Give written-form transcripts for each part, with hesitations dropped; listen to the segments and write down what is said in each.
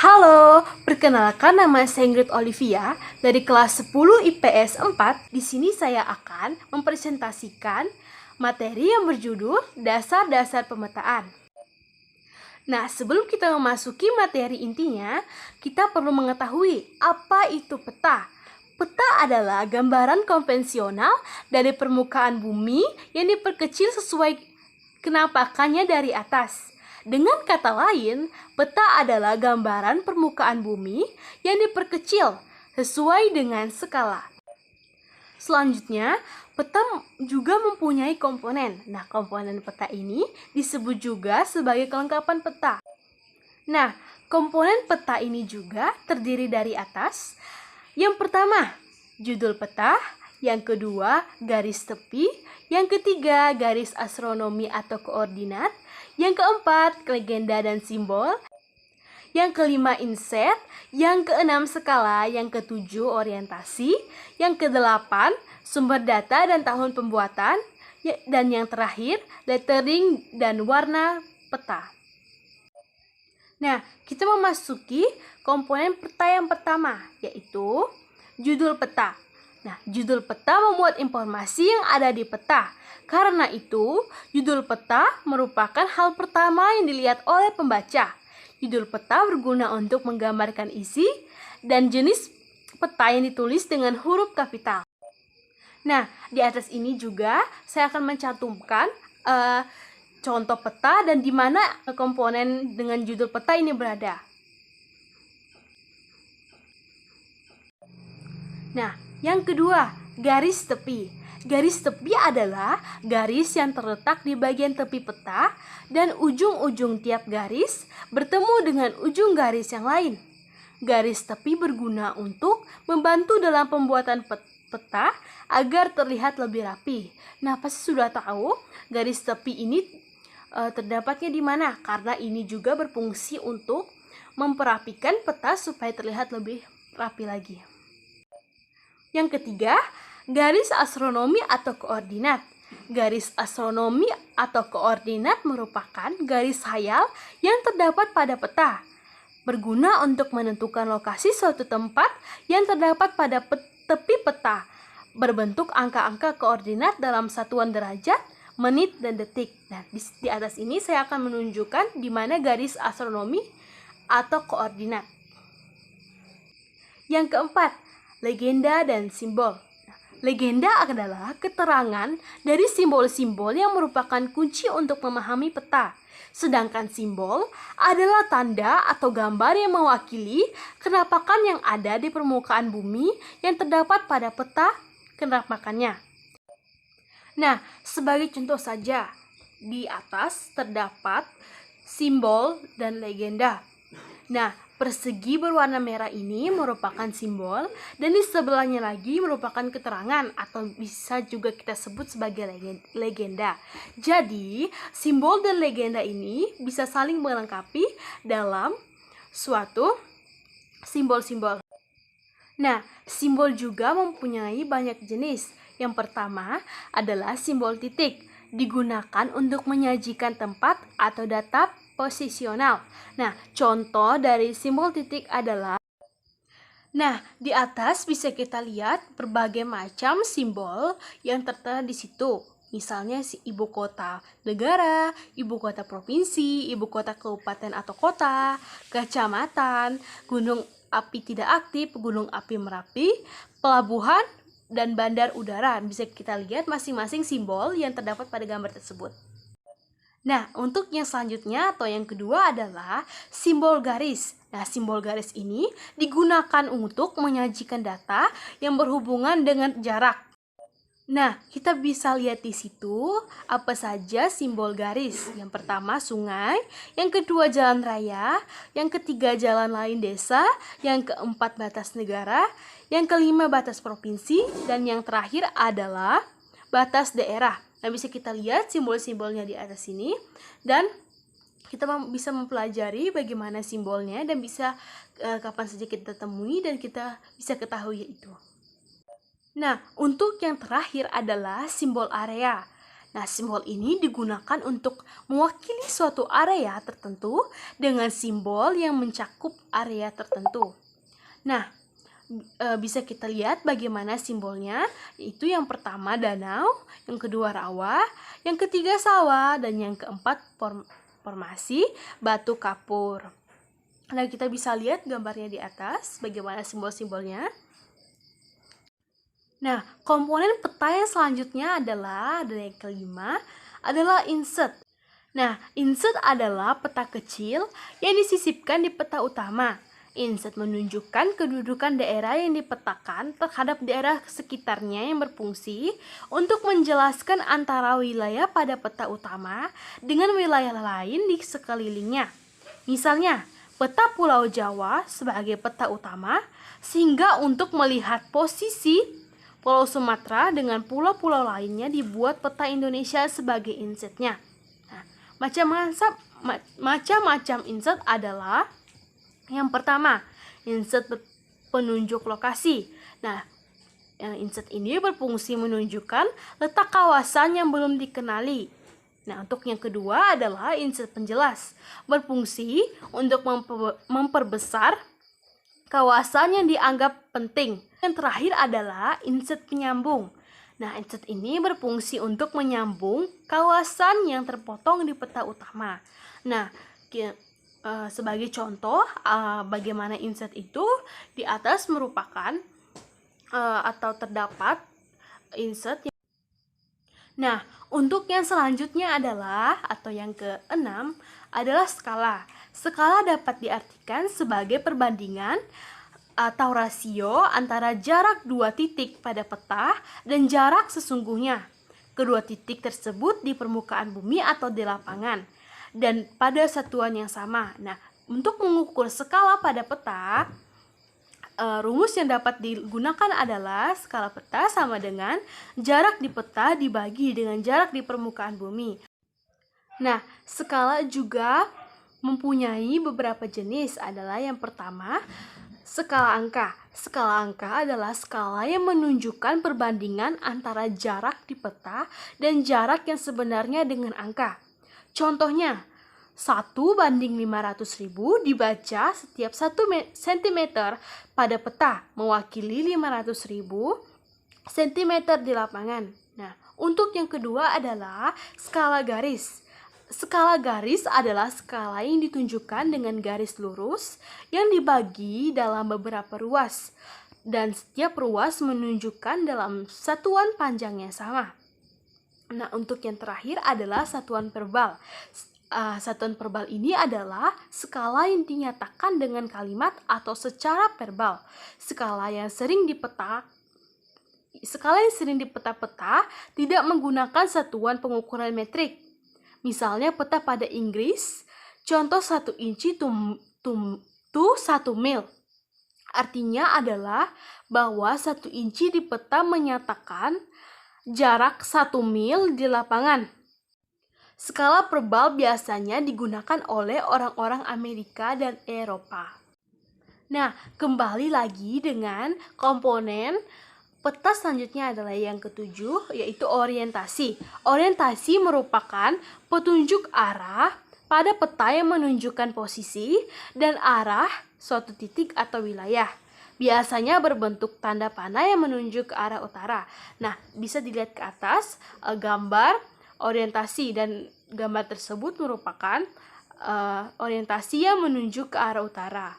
Halo, perkenalkan nama saya Ingrid Olivia dari kelas 10 IPS 4. Di sini saya akan mempresentasikan materi yang berjudul Dasar-dasar Pemetaan. Nah, sebelum kita memasuki materi intinya, kita perlu mengetahui apa itu peta. Peta adalah gambaran konvensional dari permukaan bumi yang diperkecil sesuai kenampakannya dari atas. Dengan kata lain, peta adalah gambaran permukaan bumi yang diperkecil sesuai dengan skala. Selanjutnya, peta juga mempunyai komponen. Nah, komponen peta ini disebut juga sebagai kelengkapan peta. Nah, komponen peta ini juga terdiri dari atas. Yang pertama, judul peta. Yang kedua, garis tepi. Yang ketiga, garis astronomi atau koordinat. Yang keempat, legenda dan simbol. Yang kelima, inset. Yang keenam, skala. Yang ketujuh, orientasi. Yang kedelapan, sumber data dan tahun pembuatan. Dan yang terakhir, lettering dan warna peta. Nah, kita memasuki komponen peta yang pertama, yaitu judul peta. Nah, judul peta memuat informasi yang ada di peta. Karena itu, judul peta merupakan hal pertama yang dilihat oleh pembaca. Judul peta berguna untuk menggambarkan isi dan jenis peta yang ditulis dengan huruf kapital. Nah, di atas ini juga saya akan mencantumkan contoh peta dan di mana komponen dengan judul peta ini berada. Nah, yang kedua, garis tepi. Garis tepi adalah garis yang terletak di bagian tepi peta dan ujung-ujung tiap garis bertemu dengan ujung garis yang lain. Garis tepi berguna untuk membantu dalam pembuatan peta agar terlihat lebih rapi. Nah, pasti sudah tahu garis tepi ini terdapatnya di mana? Karena ini juga berfungsi untuk memperapikan peta supaya terlihat lebih rapi lagi. Yang ketiga, garis astronomi atau koordinat. Garis astronomi atau koordinat merupakan garis khayal yang terdapat pada peta. Berguna untuk menentukan lokasi suatu tempat yang terdapat pada tepi peta. Berbentuk angka-angka koordinat dalam satuan derajat, menit, dan detik. Nah, di atas ini saya akan menunjukkan di mana garis astronomi atau koordinat. Yang keempat, legenda dan simbol. Legenda adalah keterangan dari simbol-simbol yang merupakan kunci untuk memahami peta. Sedangkan simbol adalah tanda atau gambar yang mewakili kenampakan yang ada di permukaan bumi yang terdapat pada peta kenampakannya. Nah, sebagai contoh saja, di atas terdapat simbol dan legenda. Nah, persegi berwarna merah ini merupakan simbol dan di sebelahnya lagi merupakan keterangan atau bisa juga kita sebut sebagai legenda. Jadi, simbol dan legenda ini bisa saling melengkapi dalam suatu simbol-simbol. Nah, simbol juga mempunyai banyak jenis. Yang pertama adalah simbol titik, digunakan untuk menyajikan tempat atau data posisional. Nah, contoh dari simbol titik adalah di atas bisa kita lihat berbagai macam simbol yang tertera di situ. Misalnya ibu kota negara, ibu kota provinsi, ibu kota kabupaten atau kota, kecamatan, gunung api tidak aktif, gunung api Merapi, pelabuhan, dan bandar udara. Bisa kita lihat masing-masing simbol yang terdapat pada gambar tersebut. Nah, untuk yang selanjutnya atau yang kedua adalah simbol garis. Nah, simbol garis ini digunakan untuk menyajikan data yang berhubungan dengan jarak. Nah, kita bisa lihat di situ apa saja simbol garis. Yang pertama sungai, yang kedua jalan raya, yang ketiga jalan lain desa, yang keempat batas negara, yang kelima batas provinsi, dan yang terakhir adalah batas daerah. Nah, bisa kita lihat simbol-simbolnya di atas sini dan kita bisa mempelajari bagaimana simbolnya dan bisa kapan saja kita temui dan kita bisa ketahui itu. Nah, untuk yang terakhir adalah simbol area. Nah, simbol ini digunakan untuk mewakili suatu area tertentu dengan simbol yang mencakup area tertentu. Nah, bisa kita lihat bagaimana simbolnya. Itu yang pertama danau, yang kedua rawa, yang ketiga sawah, dan yang keempat formasi batu kapur. Nah, kita bisa lihat gambarnya di atas bagaimana simbol-simbolnya. Nah, komponen peta yang selanjutnya adalah yang kelima adalah insert. Nah, insert adalah peta kecil yang disisipkan di peta utama. Insert menunjukkan kedudukan daerah yang dipetakan terhadap daerah sekitarnya yang berfungsi untuk menjelaskan antara wilayah pada peta utama dengan wilayah lain di sekelilingnya. Misalnya, peta Pulau Jawa sebagai peta utama, sehingga untuk melihat posisi Pulau Sumatera dengan pulau-pulau lainnya dibuat peta Indonesia sebagai insertnya. Nah, macam-macam insert adalah yang pertama, insert penunjuk lokasi. Nah, insert ini berfungsi menunjukkan letak kawasan yang belum dikenali. Nah, untuk yang kedua adalah insert penjelas, berfungsi untuk memperbesar kawasan yang dianggap penting. Yang terakhir adalah insert penyambung. Nah, insert ini berfungsi untuk menyambung kawasan yang terpotong di peta utama. Nah, sebagai contoh bagaimana insert itu, di atas merupakan atau terdapat insert. Nah, untuk yang selanjutnya adalah atau yang keenam adalah skala. Skala dapat diartikan sebagai perbandingan atau rasio antara jarak dua titik pada peta dan jarak sesungguhnya. Kedua titik tersebut di permukaan bumi atau di lapangan dan pada satuan yang sama. Nah, untuk mengukur skala pada peta, rumus yang dapat digunakan adalah skala peta sama dengan jarak di peta dibagi dengan jarak di permukaan bumi. Nah, skala juga mempunyai beberapa jenis. Adalah yang pertama, skala angka. Skala angka adalah skala yang menunjukkan perbandingan antara jarak di peta dan jarak yang sebenarnya dengan angka. Contohnya, 1:500.000 dibaca setiap 1 cm pada peta, mewakili 500.000 cm di lapangan. Nah, untuk yang kedua adalah skala garis. Skala garis adalah skala yang ditunjukkan dengan garis lurus yang dibagi dalam beberapa ruas, dan setiap ruas menunjukkan dalam satuan panjang yang sama. Nah, untuk yang terakhir adalah satuan verbal. Satuan verbal ini adalah skala yang dinyatakan dengan kalimat atau secara verbal. Skala yang sering dipeta-peta tidak menggunakan satuan pengukuran metrik. Misalnya peta pada Inggris, contoh 1 inci to 1 mil. Artinya adalah bahwa 1 inci di peta menyatakan jarak 1 mil di lapangan. Skala verbal biasanya digunakan oleh orang-orang Amerika dan Eropa. Nah, kembali lagi dengan komponen peta selanjutnya adalah yang ketujuh, yaitu orientasi. Orientasi merupakan petunjuk arah pada peta yang menunjukkan posisi dan arah suatu titik atau wilayah. Biasanya berbentuk tanda panah yang menunjuk ke arah utara. Nah, bisa dilihat ke atas gambar orientasi, dan gambar tersebut merupakan orientasi yang menunjuk ke arah utara.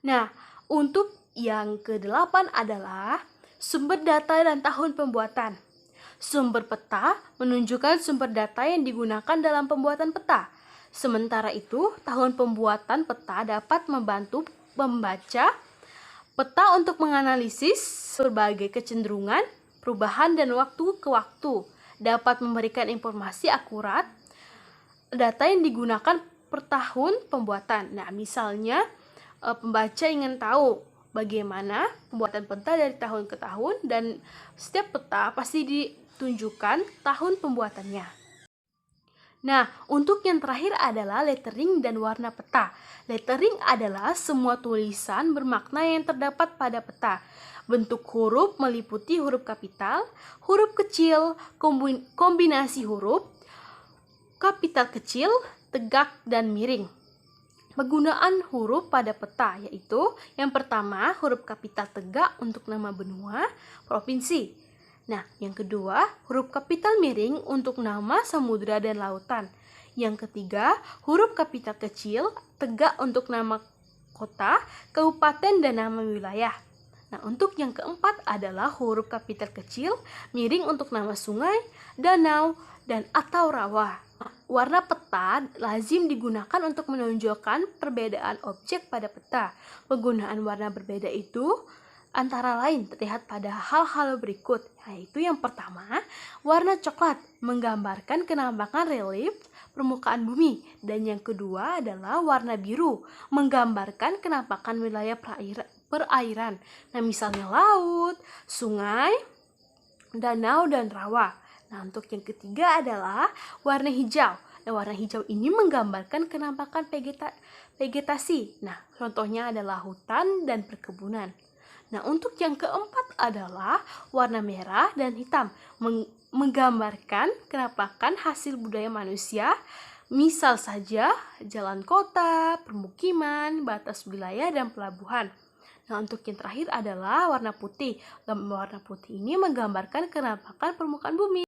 Nah, untuk yang ke-8 adalah sumber data dan tahun pembuatan. Sumber peta menunjukkan sumber data yang digunakan dalam pembuatan peta. Sementara itu, tahun pembuatan peta dapat membantu membaca peta untuk menganalisis berbagai kecenderungan, perubahan, dan waktu ke waktu. Dapat memberikan informasi akurat data yang digunakan per tahun pembuatan. Nah, misalnya pembaca ingin tahu bagaimana pembuatan peta dari tahun ke tahun, dan setiap peta pasti ditunjukkan tahun pembuatannya. Nah, untuk yang terakhir adalah lettering dan warna peta. Lettering adalah semua tulisan bermakna yang terdapat pada peta. Bentuk huruf meliputi huruf kapital, huruf kecil, kombinasi huruf, kapital kecil, tegak, dan miring. Penggunaan huruf pada peta yaitu yang pertama huruf kapital tegak untuk nama benua, provinsi. Nah, yang kedua, huruf kapital miring untuk nama samudra dan lautan. Yang ketiga, huruf kapital kecil tegak untuk nama kota, kabupaten, dan nama wilayah. Nah, untuk yang keempat adalah huruf kapital kecil miring untuk nama sungai, danau, dan atau rawa. Warna peta lazim digunakan untuk menunjukkan perbedaan objek pada peta. Penggunaan warna berbeda itu antara lain terlihat pada hal-hal berikut, yaitu yang pertama, warna coklat menggambarkan kenampakan relief permukaan bumi, dan yang kedua adalah warna biru menggambarkan kenampakan wilayah perairan. Nah, misalnya laut, sungai, danau, dan rawa. Nah, untuk yang ketiga adalah warna hijau. Nah, warna hijau ini menggambarkan kenampakan vegetasi. Nah, contohnya adalah hutan dan perkebunan. Nah, untuk yang keempat adalah warna merah dan hitam, menggambarkan kenampakan hasil budaya manusia, misal saja jalan kota, permukiman, batas wilayah, dan pelabuhan. Nah, untuk yang terakhir adalah warna putih. Warna putih ini menggambarkan kenampakan permukaan bumi.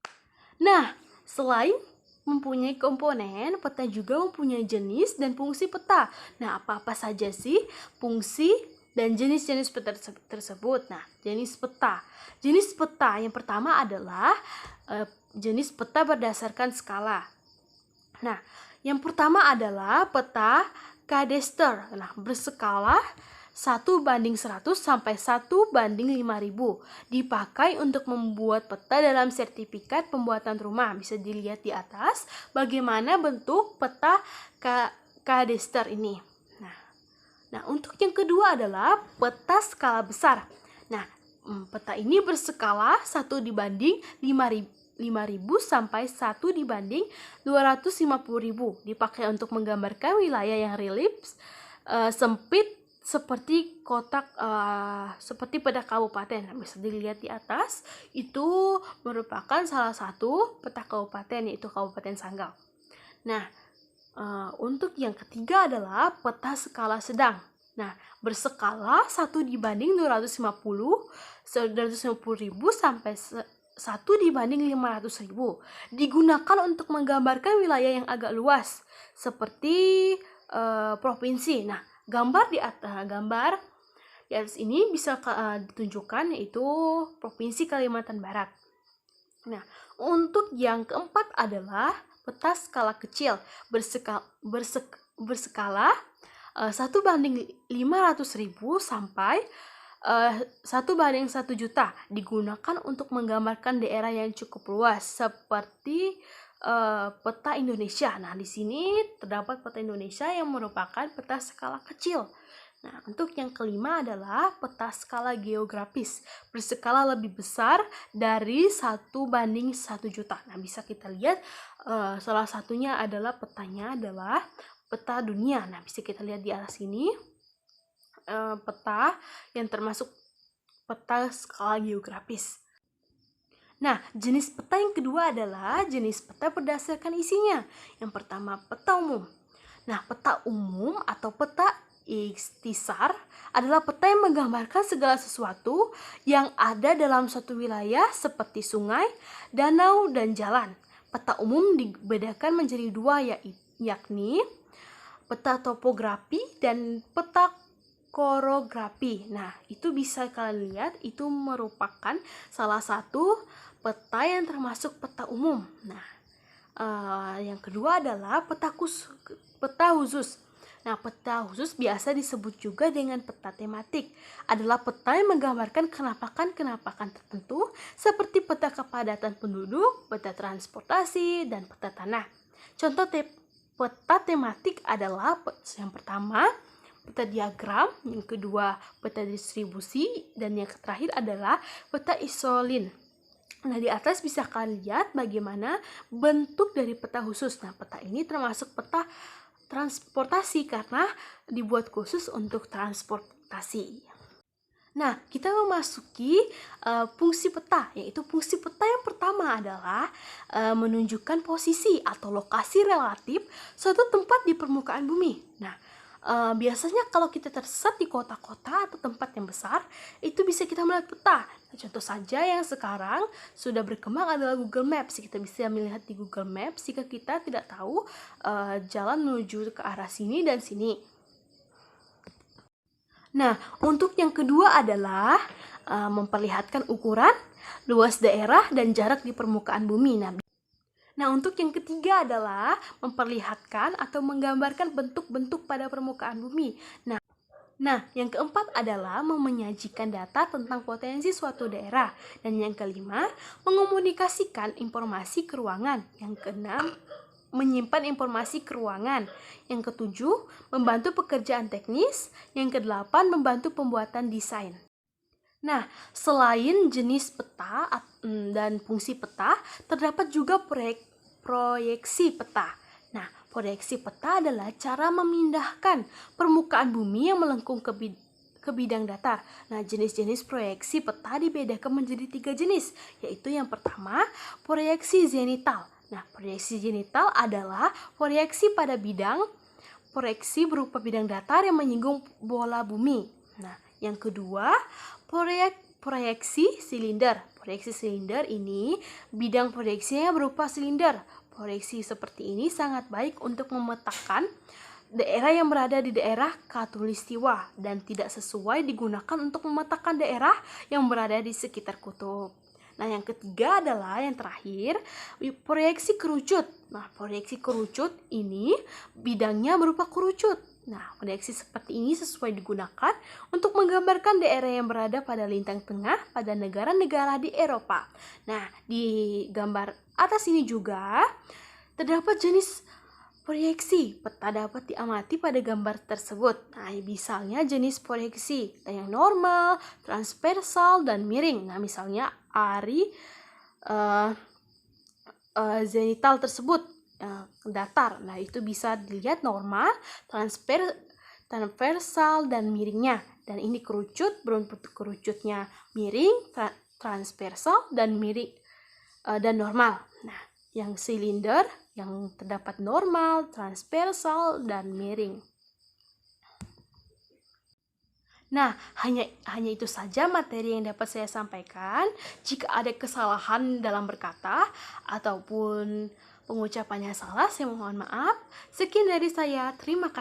Nah, selain mempunyai komponen, peta juga mempunyai jenis dan fungsi peta. Nah, apa-apa saja sih fungsi dan jenis-jenis peta tersebut? Nah, jenis peta. Jenis peta yang pertama adalah jenis peta berdasarkan skala. Nah, yang pertama adalah peta kadaster. Nah, berskala 1:100 sampai 1:5000. Dipakai untuk membuat peta dalam sertifikat pembuatan rumah. Bisa dilihat di atas bagaimana bentuk peta kadaster ini. Nah, untuk yang kedua adalah peta skala besar. Nah, peta ini berskala 1:5000 sampai 1:250.000. Dipakai untuk menggambarkan wilayah yang relief sempit seperti kotak seperti pada kabupaten. Bisa dilihat di atas, itu merupakan salah satu peta kabupaten, yaitu Kabupaten Sanggau. Nah, untuk yang ketiga adalah peta skala sedang. Nah, berskala 1:250.000 sampai 1:500.000. Digunakan untuk menggambarkan wilayah yang agak luas seperti provinsi. Nah, gambar di atas ini bisa ditunjukkan, yaitu Provinsi Kalimantan Barat. Nah, untuk yang keempat adalah peta skala kecil berskala 1:500.000 sampai 1:1 juta. Digunakan untuk menggambarkan daerah yang cukup luas seperti peta Indonesia. Nah, di sini terdapat peta Indonesia yang merupakan peta skala kecil. Nah, untuk yang kelima adalah peta skala geografis berskala lebih besar dari 1:1 juta. Nah, bisa kita lihat salah satunya adalah petanya adalah peta dunia. Nah, bisa kita lihat di atas ini peta yang termasuk peta skala geografis. Nah, jenis peta yang kedua adalah jenis peta berdasarkan isinya. Yang pertama, peta umum. Nah, peta umum atau peta ikhtisar adalah peta yang menggambarkan segala sesuatu yang ada dalam suatu wilayah seperti sungai, danau, dan jalan. Peta umum dibedakan menjadi dua, yakni peta topografi dan peta korografi. Nah, itu bisa kalian lihat, itu merupakan salah satu peta yang termasuk peta umum. Nah, yang kedua adalah peta khusus. Nah, peta khusus biasa disebut juga dengan peta tematik. Adalah peta yang menggambarkan kenampakan tertentu seperti peta kepadatan penduduk, peta transportasi, dan peta tanah. Contoh peta tematik adalah yang pertama peta diagram, yang kedua peta distribusi, dan yang terakhir adalah peta isolin. Nah, di atas bisa kalian lihat bagaimana bentuk dari peta khusus. Nah, peta ini termasuk peta transportasi karena dibuat khusus untuk transportasi. Nah, kita memasuki fungsi peta, yaitu fungsi peta yang pertama adalah menunjukkan posisi atau lokasi relatif suatu tempat di permukaan bumi. Nah, biasanya kalau kita tersesat di kota-kota atau tempat yang besar, itu bisa kita melihat peta. Nah, contoh saja yang sekarang sudah berkembang adalah Google Maps. Kita bisa melihat di Google Maps jika kita tidak tahu jalan menuju ke arah sini dan sini. Nah, untuk yang kedua adalah memperlihatkan ukuran, luas daerah, dan jarak di permukaan bumi. Nah, untuk yang ketiga adalah memperlihatkan atau menggambarkan bentuk-bentuk pada permukaan bumi. Nah, yang keempat adalah menyajikan data tentang potensi suatu daerah. Dan yang kelima, mengomunikasikan informasi ke ruangan. Yang keenam, menyimpan informasi ke ruangan. Yang ketujuh, membantu pekerjaan teknis. Yang kedelapan, membantu pembuatan desain. Nah, selain jenis peta dan fungsi peta, terdapat juga proyeksi peta. Nah, proyeksi peta adalah cara memindahkan permukaan bumi yang melengkung ke bidang datar. Nah, jenis-jenis proyeksi peta dibedakan menjadi 3 jenis, yaitu yang pertama, proyeksi zenital. Nah, proyeksi zenital adalah proyeksi pada bidang, proyeksi berupa bidang datar yang menyinggung bola bumi. Nah, yang kedua, proyeksi silinder. Proyeksi silinder ini bidang proyeksinya berupa silinder. Proyeksi seperti ini sangat baik untuk memetakan daerah yang berada di daerah khatulistiwa dan tidak sesuai digunakan untuk memetakan daerah yang berada di sekitar kutub. Nah, yang ketiga adalah yang terakhir, proyeksi kerucut. Nah, proyeksi kerucut ini bidangnya berupa kerucut. Nah, proyeksi seperti ini sesuai digunakan untuk menggambarkan daerah yang berada pada lintang tengah pada negara-negara di Eropa. Nah, di gambar atas ini juga terdapat jenis proyeksi. Peta dapat diamati pada gambar tersebut. Nah, misalnya jenis proyeksi yang normal, transversal, dan miring. Nah, misalnya zenital tersebut datar. Nah, itu bisa dilihat normal, transversal, dan miringnya. Dan ini kerucut, bentuk kerucutnya miring, transversal, dan miring dan normal. Nah, yang silinder yang terdapat normal, transversal, dan miring. Nah, hanya itu saja materi yang dapat saya sampaikan. Jika ada kesalahan dalam berkata ataupun pengucapannya salah, saya mohon maaf. Sekian dari saya, terima kasih.